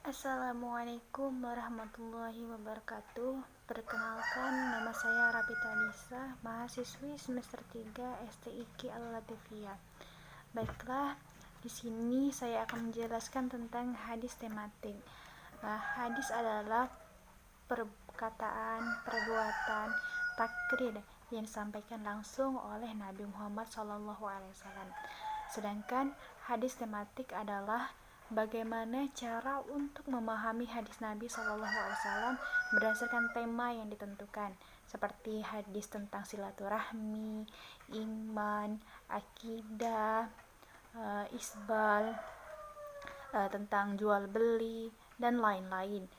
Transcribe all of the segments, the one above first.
Assalamualaikum warahmatullahi wabarakatuh. Perkenalkan, nama saya Rabita Lisa, mahasiswi semester 3 STIK Al-Latifiyah. Baiklah, di sini saya akan menjelaskan tentang hadis tematik. Hadis adalah perkataan, perbuatan, takrir yang disampaikan langsung oleh Nabi Muhammad SAW. Sedangkan hadis tematik adalah bagaimana cara untuk memahami hadis Nabi SAW berdasarkan tema yang ditentukan, seperti hadis tentang silaturahmi, iman, akidah, isbal, tentang jual beli, dan lain-lain.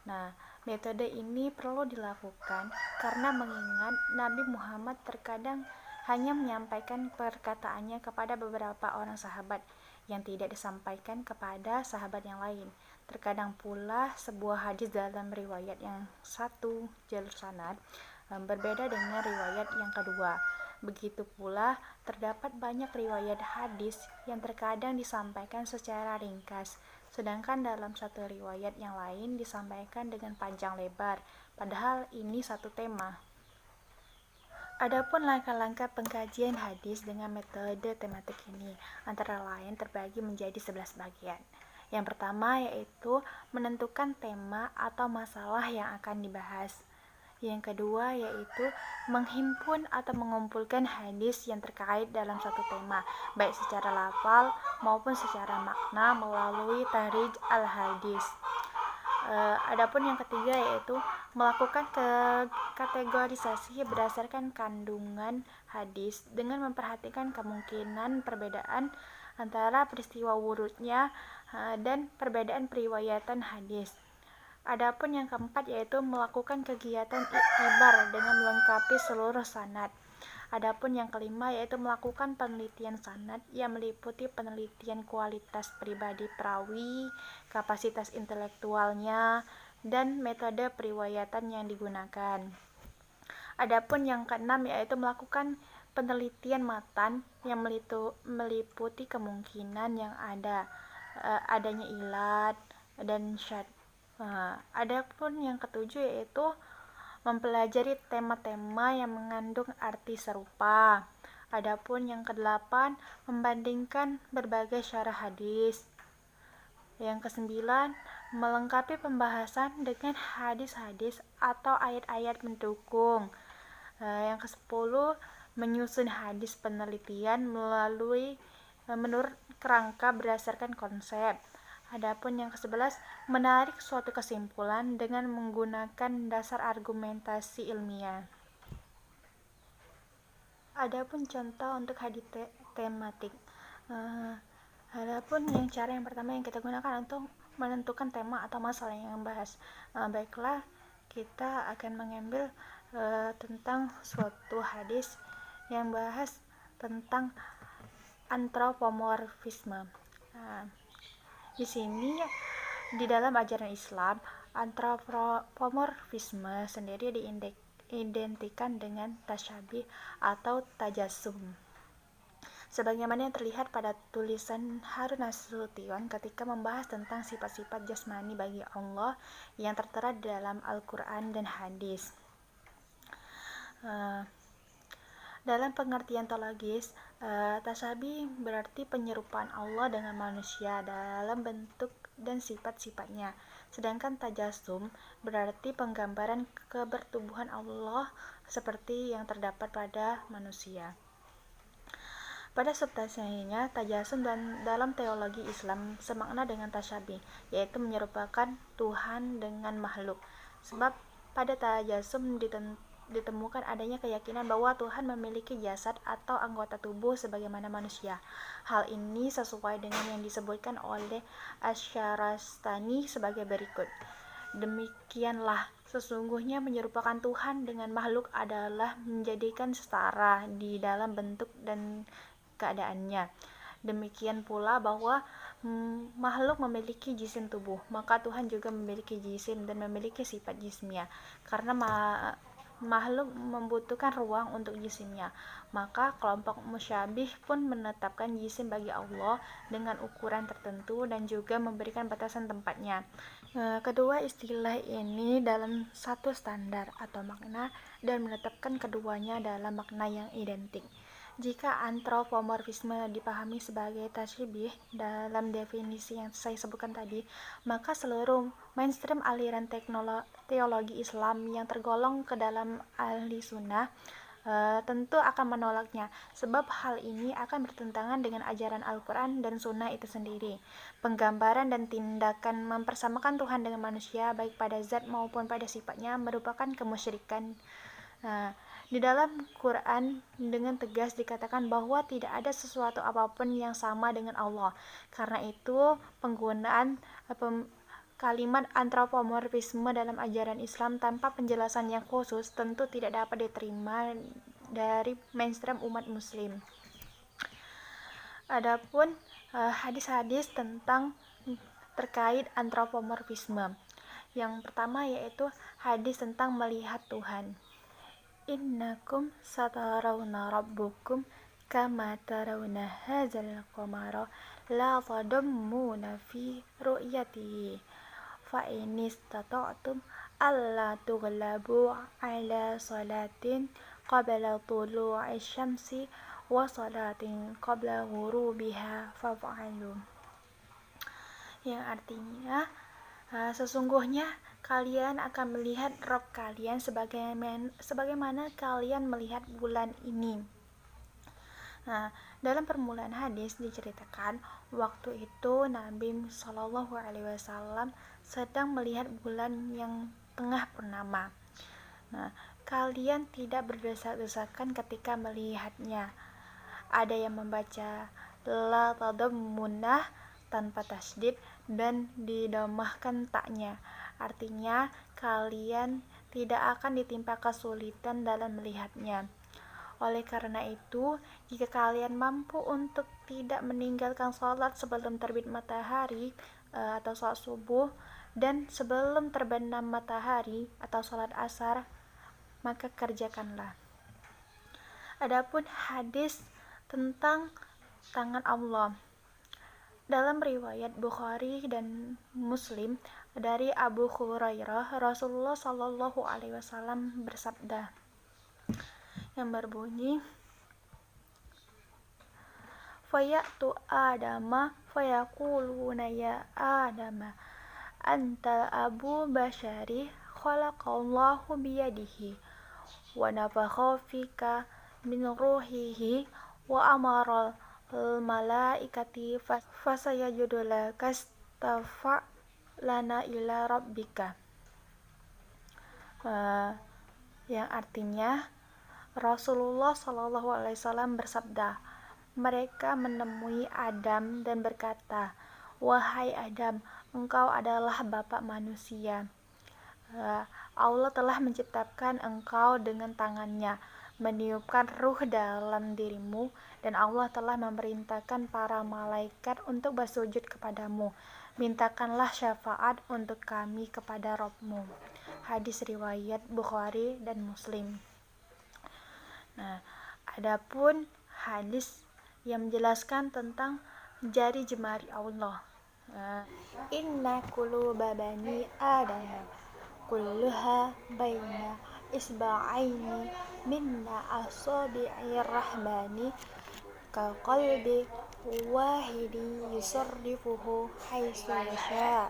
Nah, metode ini perlu dilakukan karena mengingat Nabi Muhammad terkadang hanya menyampaikan perkataannya kepada beberapa orang sahabat yang tidak disampaikan kepada sahabat yang lain. Terkadang pula sebuah hadis dalam riwayat yang satu jalur sanad berbeda dengan riwayat yang kedua. Begitu pula terdapat banyak riwayat hadis yang terkadang disampaikan secara ringkas, sedangkan dalam satu riwayat yang lain disampaikan dengan panjang lebar, padahal ini satu tema. Adapun langkah-langkah pengkajian hadis dengan metode tematik ini antara lain terbagi menjadi 11 bagian. Yang pertama yaitu menentukan tema atau masalah yang akan dibahas. Yang kedua yaitu menghimpun atau mengumpulkan hadis yang terkait dalam satu tema, baik secara lafal maupun secara makna melalui tahrij al-hadis. Adapun yang ketiga yaitu melakukan kategorisasi berdasarkan kandungan hadis dengan memperhatikan kemungkinan perbedaan antara peristiwa wurudnya dan perbedaan periwayatan hadis. Adapun yang keempat yaitu melakukan kegiatan iktibar dengan melengkapi seluruh sanad. Adapun yang kelima yaitu melakukan penelitian sanad yang meliputi penelitian kualitas pribadi perawi, kapasitas intelektualnya, dan metode periwayatan yang digunakan. Adapun yang keenam yaitu melakukan penelitian matan yang meliputi kemungkinan yang adanya ilat dan syad. Adapun yang ketujuh yaitu mempelajari tema-tema yang mengandung arti serupa. Adapun yang kedelapan, membandingkan berbagai syarah hadis. Yang kesembilan, melengkapi pembahasan dengan hadis-hadis atau ayat-ayat mendukung. Yang kesepuluh, menyusun hadis penelitian menurut kerangka berdasarkan konsep. Adapun yang ke-11, menarik suatu kesimpulan dengan menggunakan dasar argumentasi ilmiah. Adapun contoh untuk hadis tematik. Adapun cara yang pertama yang kita gunakan untuk menentukan tema atau masalah yang membahas. Baiklah, kita akan mengambil tentang suatu hadis yang bahas tentang antropomorfisme. Di sini di dalam ajaran Islam, antropomorfisme sendiri diidentikan dengan tasyabih atau tajasum. Sebagaimana yang terlihat pada tulisan Harun Nasution ketika membahas tentang sifat-sifat jasmani bagi Allah yang tertera di dalam Al-Quran dan hadis. Dalam pengertian teologis, tasyabih berarti penyerupaan Allah dengan manusia dalam bentuk dan sifat-sifatnya. Sedangkan tajasum berarti penggambaran kebertubuhan Allah seperti yang terdapat pada manusia. Pada substansinya, tajasum dalam teologi Islam semakna dengan tasyabih, yaitu menyerupakan Tuhan dengan makhluk. Sebab pada tajasum ditemukan adanya keyakinan bahwa Tuhan memiliki jasad atau anggota tubuh sebagaimana manusia. Hal ini sesuai dengan yang disebutkan oleh Asy-Syarastani sebagai berikut. Demikianlah, sesungguhnya menyerupakan Tuhan dengan makhluk adalah menjadikan setara di dalam bentuk dan keadaannya. Demikian pula bahwa makhluk memiliki jisim tubuh, maka Tuhan juga memiliki jisim dan memiliki sifat jismiyah. Karena makhluk membutuhkan ruang untuk jisimnya, maka kelompok musyabih pun menetapkan jisim bagi Allah dengan ukuran tertentu dan juga memberikan batasan tempatnya. Kedua istilah ini dalam satu standar atau makna dan menetapkan keduanya dalam makna yang identik. Jika antropomorfisme dipahami sebagai tasybih dalam definisi yang saya sebutkan tadi, maka seluruh mainstream aliran teologi Islam yang tergolong ke dalam ahli sunnah tentu akan menolaknya, sebab hal ini akan bertentangan dengan ajaran Al-Quran dan Sunnah itu sendiri. Penggambaran dan tindakan mempersamakan Tuhan dengan manusia, baik pada zat maupun pada sifatnya, merupakan kemusyrikan. Di dalam Quran dengan tegas dikatakan bahwa tidak ada sesuatu apapun yang sama dengan Allah. Karena itu, penggunaan kalimat antropomorfisme dalam ajaran Islam tanpa penjelasan yang khusus tentu tidak dapat diterima dari mainstream umat muslim. Adapun hadis-hadis tentang terkait antropomorfisme. Yang pertama yaitu hadis tentang melihat Tuhan. Innakum satarawna rabbukum kama tarawna hadzal qamara la tadammuna fi ru'yatihi fa in istata'tum alla tughlabu ala salatin qabla tulu'i syamsi wa salatin qabla ghurubiha faf'alu. Yang artinya sesungguhnya kalian akan melihat Rabb kalian sebagaimana kalian melihat bulan ini. Dalam permulaan hadis diceritakan waktu itu Nabi Shallallahu Alaihi Wasallam sedang melihat bulan yang tengah purnama. Kalian tidak berdesak-desakan ketika melihatnya. Ada yang membaca la tadammunah tanpa tasdid dan didamahkan taknya. Artinya kalian tidak akan ditimpa kesulitan dalam melihatnya. Oleh karena itu, jika kalian mampu untuk tidak meninggalkan sholat sebelum terbit matahari atau sholat subuh dan sebelum terbenam matahari atau sholat asar, maka kerjakanlah. Adapun hadis tentang tangan Allah. Dalam riwayat Bukhari dan Muslim dari Abu Hurairah, Rasulullah Shallallahu Alaihi Wasallam bersabda yang berbunyi, "Fayatu Adama fayakuluna ya Adama, anta Abu Bashari khalaqallahu biyadihi wa nafakha fika min ruhihi wa amara al-malaikati fasayajudu laka stafa lana ila rabbika." Yang artinya Rasulullah Shallallahu Alaihi Wasallam bersabda, mereka menemui Adam dan berkata, "Wahai Adam, engkau adalah bapak manusia. Allah telah menciptakan engkau dengan tangannya, meniupkan ruh dalam dirimu, dan Allah telah memerintahkan para malaikat untuk bersujud kepadamu. Mintakanlah syafaat untuk kami kepada Rabbmu." Hadis riwayat Bukhari dan Muslim. Adapun hadis yang menjelaskan tentang jari jemari Allah. Inna quluba bani Adam kulluha baina isba'aini minna asabi'ir rahmani ka qalbi wahidi yusarrifuhu haitsu yasha.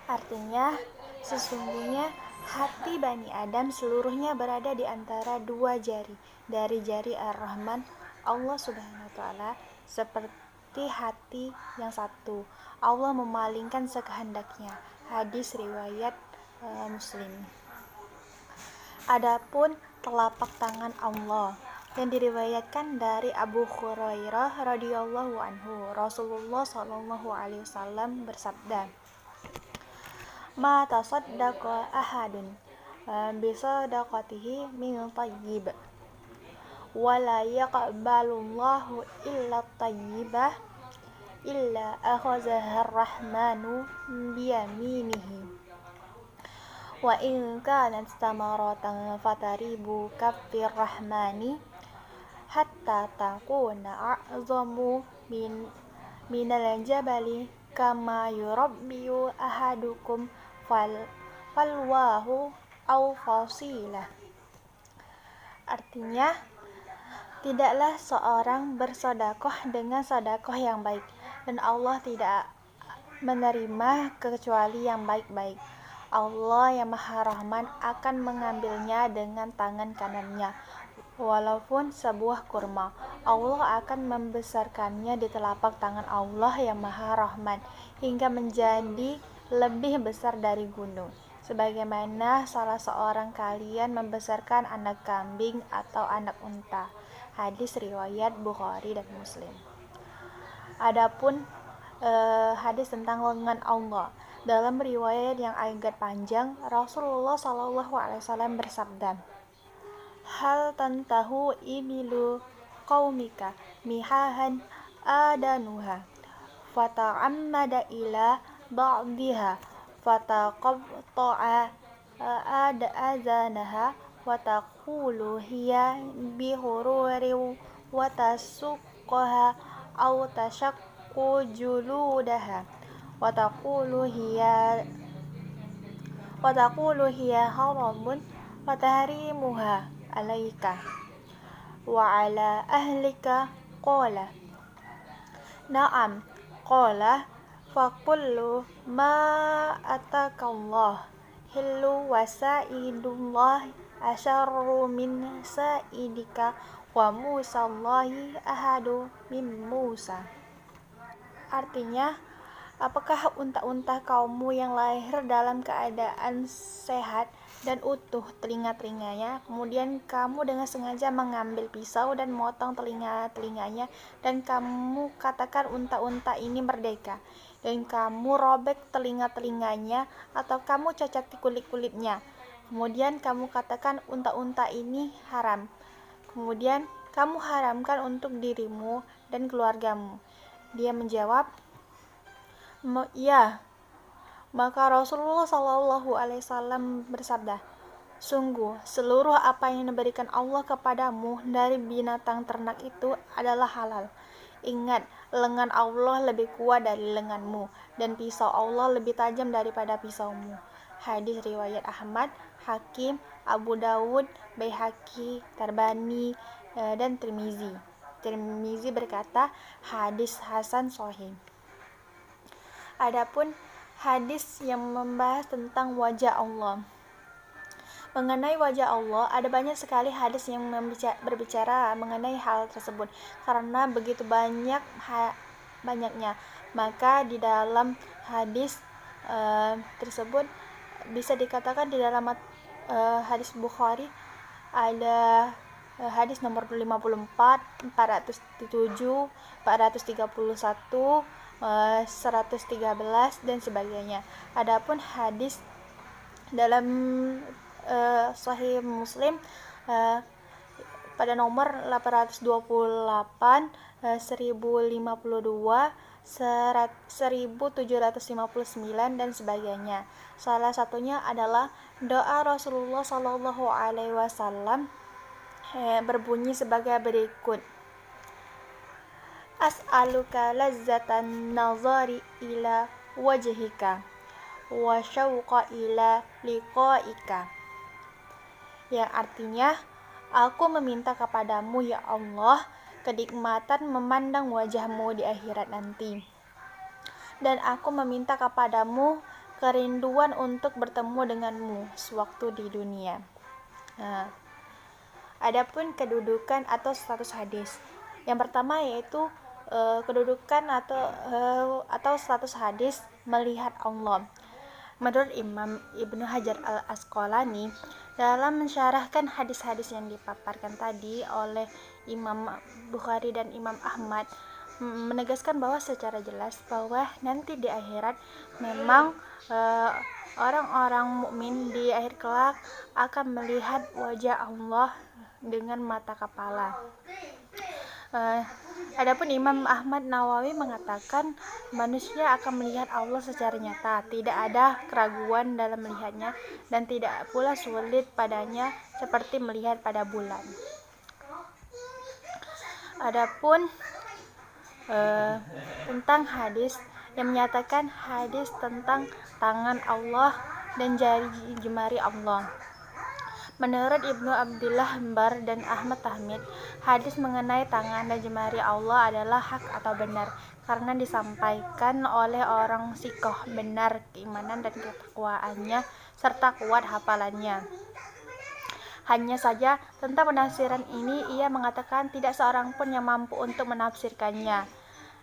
Artinya, sesungguhnya hati Bani Adam seluruhnya berada di antara dua jari dari jari Ar-Rahman Allah Subhanahu wa Ta'ala, seperti hati yang satu. Allah memalingkan sekehendaknya. Hadis riwayat Muslim. Adapun telapak tangan Allah yang diriwayatkan dari Abu Hurairah radhiyallahu anhu, Rasulullah sallallahu alaihi wasallam bersabda, "Ma tasaddaqa ahadun bi sadaqatihi min tayyib wa la yaqbalullahu illa tayyibah illa akhazaha ar-rahmanu bi yaminihi wa in kanat samaratan fataribu kaffir rahmani hatta takuna a'zamu minal jabali kama yurabbiyu ahadukum falwahu au fasilah. Artinya, tidaklah seorang bersodakoh dengan sodakoh yang baik, dan Allah tidak menerima kecuali yang baik-baik. Allah yang Maha Rahman akan mengambilnya dengan tangan kanannya, walaupun sebuah kurma. Allah akan membesarkannya di telapak tangan Allah yang Maha Rahman hingga menjadi lebih besar dari gunung, sebagaimana salah seorang kalian membesarkan anak kambing atau anak unta. Hadis riwayat Bukhari dan Muslim. Adapun hadis tentang lengan Allah, dalam riwayat yang agak panjang, Rasulullah SAW bersabda, hal tantahu ibilu qaumika mihahan adanuha fata'ammada ila ba'diha fataqatta'a azanaha wataqulu hiya bihururi watasuqqaha aw tashaqqu juludaha wataqulu hiya haramun fatahrimuha alaika wa ala ahlika. Qala na'am. Qala fakullu ma atakallah hillu wa sa'idullah asyarru min sa'idika wa musallahi ahadu min Musa. Artinya, apakah unta-unta kaummu yang lahir dalam keadaan sehat dan utuh telinga-telinganya, kemudian kamu dengan sengaja mengambil pisau dan memotong telinga-telinganya, dan kamu katakan unta-unta ini merdeka, dan kamu robek telinga-telinganya atau kamu cacati kulit-kulitnya, kemudian kamu katakan unta-unta ini haram, kemudian kamu haramkan untuk dirimu dan keluargamu. Dia menjawab, ya. Maka Rasulullah SAW bersabda, sungguh seluruh apa yang diberikan Allah kepadamu dari binatang ternak itu adalah halal. Ingat, lengan Allah lebih kuat dari lenganmu, dan pisau Allah lebih tajam daripada pisaumu. Hadis riwayat Ahmad, Hakim, Abu Dawud, Baihaqi, Tarbani, dan Tirmizi. Tirmizi berkata, hadis hasan sahih. Adapun hadis yang membahas tentang wajah Allah. Mengenai wajah Allah, ada banyak sekali hadis yang berbicara mengenai hal tersebut, karena begitu banyaknya. Maka di dalam hadis tersebut bisa dikatakan di dalam hadis Bukhari ada hadis nomor 54, 407, 431, 113 dan sebagainya. Adapun hadis dalam Sahih Muslim pada nomor 828, 1052, 1759 dan sebagainya. Salah satunya adalah doa Rasulullah SAW berbunyi sebagai berikut. As'aluka lazzatan nazari ila wajhika wa syauqa ila liqa'ika. Yang artinya, aku meminta kepadamu ya Allah kenikmatan memandang wajahmu di akhirat nanti, dan aku meminta kepadamu kerinduan untuk bertemu denganmu sewaktu di dunia. Adapun kedudukan atau status hadis, yang pertama yaitu kedudukan atau status hadis melihat Allah. Menurut Imam Ibnu Hajar al-Asqalani, dalam mensyarahkan hadis-hadis yang dipaparkan tadi oleh Imam Bukhari dan Imam Ahmad, menegaskan bahwa secara jelas bahwa nanti di akhirat memang orang-orang mukmin di akhir kelak akan melihat wajah Allah dengan mata kepala. Adapun Imam Ahmad Nawawi mengatakan manusia akan melihat Allah secara nyata, tidak ada keraguan dalam melihatnya dan tidak pula sulit padanya seperti melihat pada bulan. Adapun tentang hadis yang menyatakan hadis tentang tangan Allah dan jari jemari Allah. Menurut Ibnu Abdillah Bar dan Ahmad Tahmid, hadis mengenai tangan dan jemari Allah adalah hak atau benar karena disampaikan oleh orang sikoh, benar keimanan dan ketakwaannya serta kuat hafalannya. Hanya saja tentang penafsiran ini ia mengatakan tidak seorang pun yang mampu untuk menafsirkannya.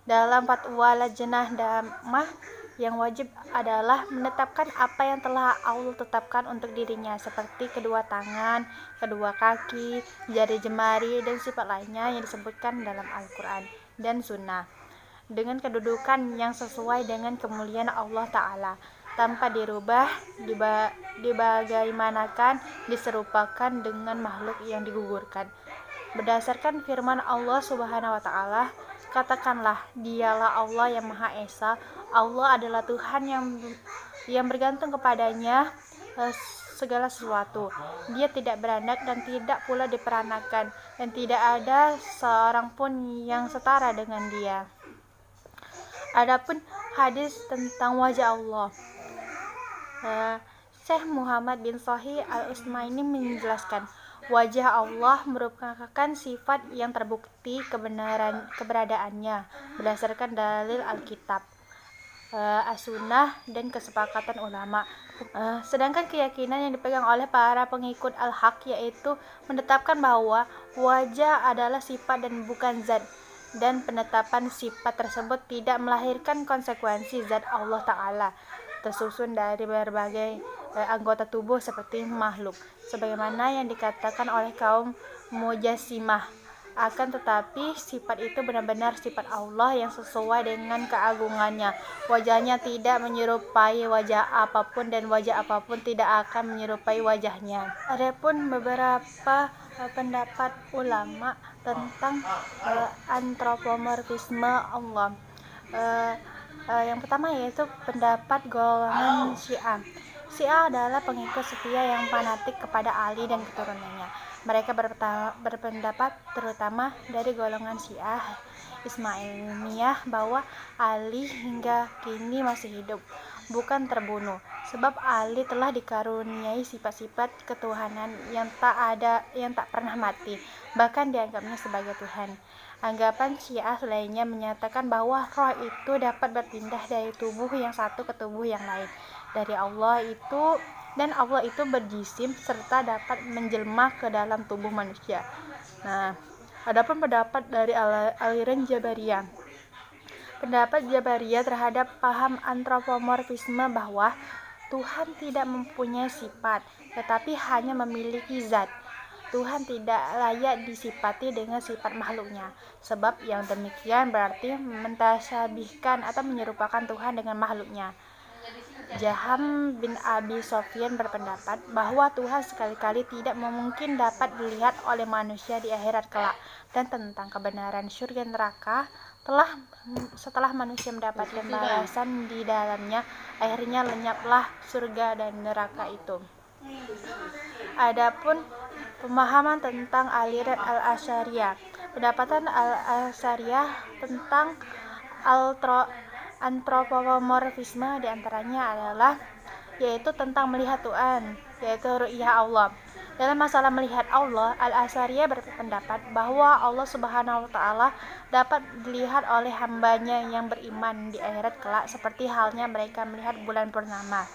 Dalam fatwa Lajnah Daimah, yang wajib adalah menetapkan apa yang telah Allah tetapkan untuk dirinya, seperti kedua tangan, kedua kaki, jari jemari, dan sifat lainnya yang disebutkan dalam Al-Quran dan Sunnah, dengan kedudukan yang sesuai dengan kemuliaan Allah Ta'ala, tanpa dirubah, dibagaimanakan, diserupakan dengan makhluk yang digugurkan. Berdasarkan firman Allah Subhanahu wa Ta'ala, katakanlah, dialah Allah yang Maha Esa. Allah adalah Tuhan yang bergantung kepadanya segala sesuatu. Dia tidak beranak dan tidak pula diperanakan, dan tidak ada seorang pun yang setara dengan Dia. Adapun hadis tentang wajah Allah, Syekh Muhammad bin Sahih Al-Utsmaini menjelaskan, wajah Allah merupakan sifat yang terbukti keberadaannya berdasarkan dalil Alkitab, As-Sunnah, dan kesepakatan ulama. Sedangkan keyakinan yang dipegang oleh para pengikut Al-Haq yaitu menetapkan bahwa wajah adalah sifat dan bukan zat, dan penetapan sifat tersebut tidak melahirkan konsekuensi zat Allah Ta'ala tersusun dari berbagai anggota tubuh seperti makhluk, sebagaimana yang dikatakan oleh kaum Mujassimah. Akan tetapi sifat itu benar-benar sifat Allah yang sesuai dengan keagungannya. Wajahnya tidak menyerupai wajah apapun dan wajah apapun tidak akan menyerupai wajahnya. Adapun beberapa pendapat ulama tentang antropomorfisme Allah. Yang pertama yaitu pendapat golongan Syiah. Syiah adalah pengikut setia yang fanatik kepada Ali dan keturunannya. Mereka berpendapat, terutama dari golongan Syiah Ismailiyah, bahwa Ali hingga kini masih hidup, bukan terbunuh, sebab Ali telah dikaruniai sifat-sifat ketuhanan yang tak pernah mati, bahkan dianggapnya sebagai Tuhan. Anggapan Syiah lainnya menyatakan bahwa roh itu dapat berpindah dari tubuh yang satu ke tubuh yang lain dari Allah itu, dan Allah itu berjisim serta dapat menjelma ke dalam tubuh manusia. Nah, adapun pendapat dari aliran Jabariyah. Pendapat Jabariyah terhadap paham antropomorfisme bahwa Tuhan tidak mempunyai sifat, tetapi hanya memiliki zat. Tuhan tidak layak disifati dengan sifat makhluknya, sebab yang demikian berarti mentasabihkan atau menyerupakan Tuhan dengan makhluknya. Jaham bin Abi Sofyan berpendapat bahwa Tuhan sekali-kali tidak mungkin dapat dilihat oleh manusia di akhirat kelak, dan tentang kebenaran surga neraka setelah manusia mendapatkan balasan di dalamnya, akhirnya lenyaplah surga dan neraka itu. Adapun pemahaman tentang aliran Al-Asy'ariyah. Pendapatan Al-Asy'ariyah tentang antropomorfisme diantaranya adalah yaitu tentang melihat Tuhan, yaitu ru'yah Allah. Dalam masalah melihat Allah, Al-Asy'ariyah berpendapat bahwa Allah Subhanahu wa Ta'ala dapat dilihat oleh hambanya yang beriman di akhirat kelak, seperti halnya mereka melihat bulan purnama.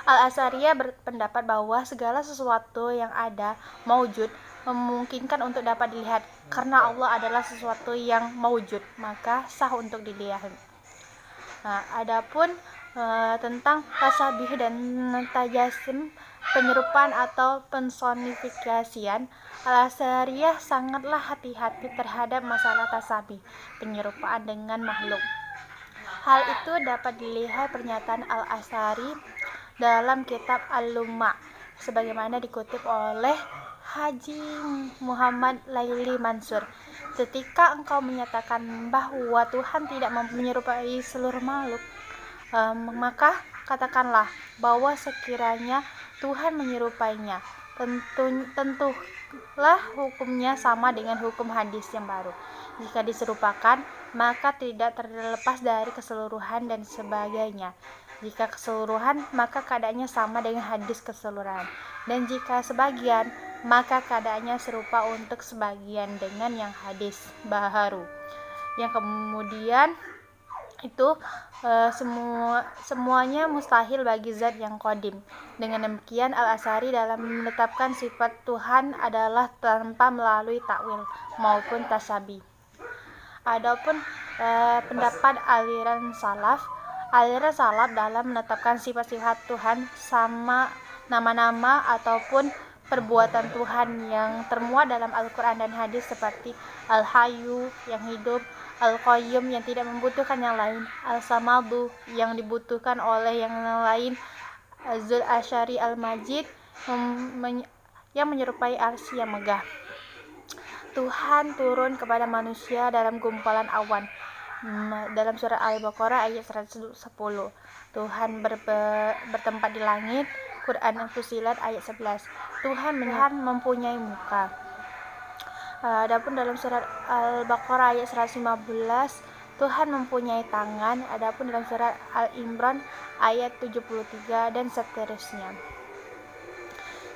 Al-Asy'ariyah berpendapat bahwa segala sesuatu yang ada, maujud, memungkinkan untuk dapat dilihat. Karena Allah adalah sesuatu yang maujud, maka sah untuk dilihat. Nah, adapun tentang tasabih dan tajasim, penyerupaan atau personifikasian, Al-Asy'ariyah sangatlah hati-hati terhadap masalah tasabih, penyerupaan dengan makhluk. Hal itu dapat dilihat pernyataan Al-Asy'ari dalam kitab Al-Lumma, sebagaimana dikutip oleh Haji Muhammad Laili Mansur. Ketika engkau menyatakan bahwa Tuhan tidak menyerupai seluruh makhluk, maka katakanlah bahwa sekiranya Tuhan menyerupainya, tentulah hukumnya sama dengan hukum hadis yang baru. Jika diserupakan, maka tidak terlepas dari keseluruhan dan sebagainya. Jika keseluruhan, maka keadaannya sama dengan hadis keseluruhan. Dan jika sebagian, maka keadaannya serupa untuk sebagian dengan yang hadis baru. Yang kemudian itu semuanya mustahil bagi zat yang qadim. Dengan demikian Al-Asy'ari dalam menetapkan sifat Tuhan adalah tanpa melalui takwil maupun tasyabih. Adapun pendapat aliran salaf dalam menetapkan sifat-sifat Tuhan sama nama-nama ataupun perbuatan Tuhan yang termuat dalam Al-Quran dan hadis seperti Al-Hayyu yang hidup, Al-Qayyum yang tidak membutuhkan yang lain, Al-Samadu yang dibutuhkan oleh yang lain, Zul Asy'ari Al-Majid yang menyerupai arsy yang megah. Tuhan turun kepada manusia dalam gumpalan awan. Dalam surat Al-Baqarah ayat 110. Tuhan bertempat di langit. Quran Fussilat ayat 11. Tuhan mempunyai muka. Adapun dalam surat Al-Baqarah ayat 115, Tuhan mempunyai tangan. Adapun dalam surat Al-Imran ayat 73 dan seterusnya.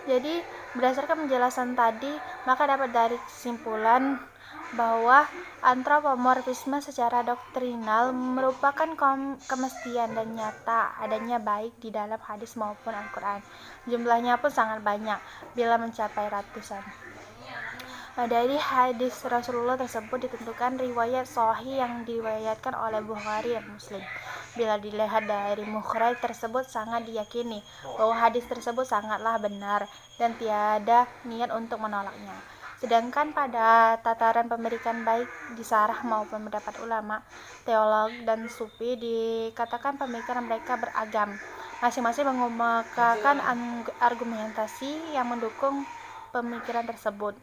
Jadi berdasarkan penjelasan tadi, maka dapat dari kesimpulan bahwa antropomorfisme secara doktrinal merupakan kemestian dan nyata adanya baik di dalam hadis maupun Al-Quran. Jumlahnya pun sangat banyak, bila mencapai ratusan. Dari hadis Rasulullah tersebut ditentukan riwayat sahih yang diriwayatkan oleh Bukhari dan Muslim. Bila dilihat dari mukhraj tersebut sangat diyakini bahwa hadis tersebut sangatlah benar dan tiada niat untuk menolaknya. Sedangkan pada tataran pemeriksaan baik di sarah maupun pendapat ulama, teolog dan sufi dikatakan pemikiran mereka beragam. Masing-masing mengemukakan argumentasi yang mendukung pemikiran tersebut.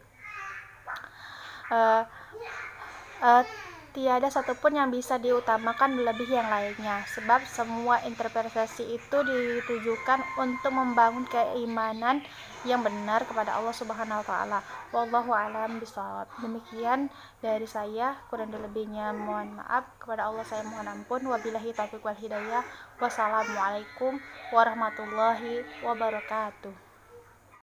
Tiada satupun yang bisa diutamakan melebihi yang lainnya, sebab semua interpretasi itu ditujukan untuk membangun keimanan yang benar kepada Allah Subhanahu wa taala. Wallahu a'lam bishawab. Demikian dari saya, kurang lebihnya mohon maaf. Kepada Allah saya mohon ampun. Wabillahi taufiq wal hidayah. Wassalamualaikum warahmatullahi wabarakatuh.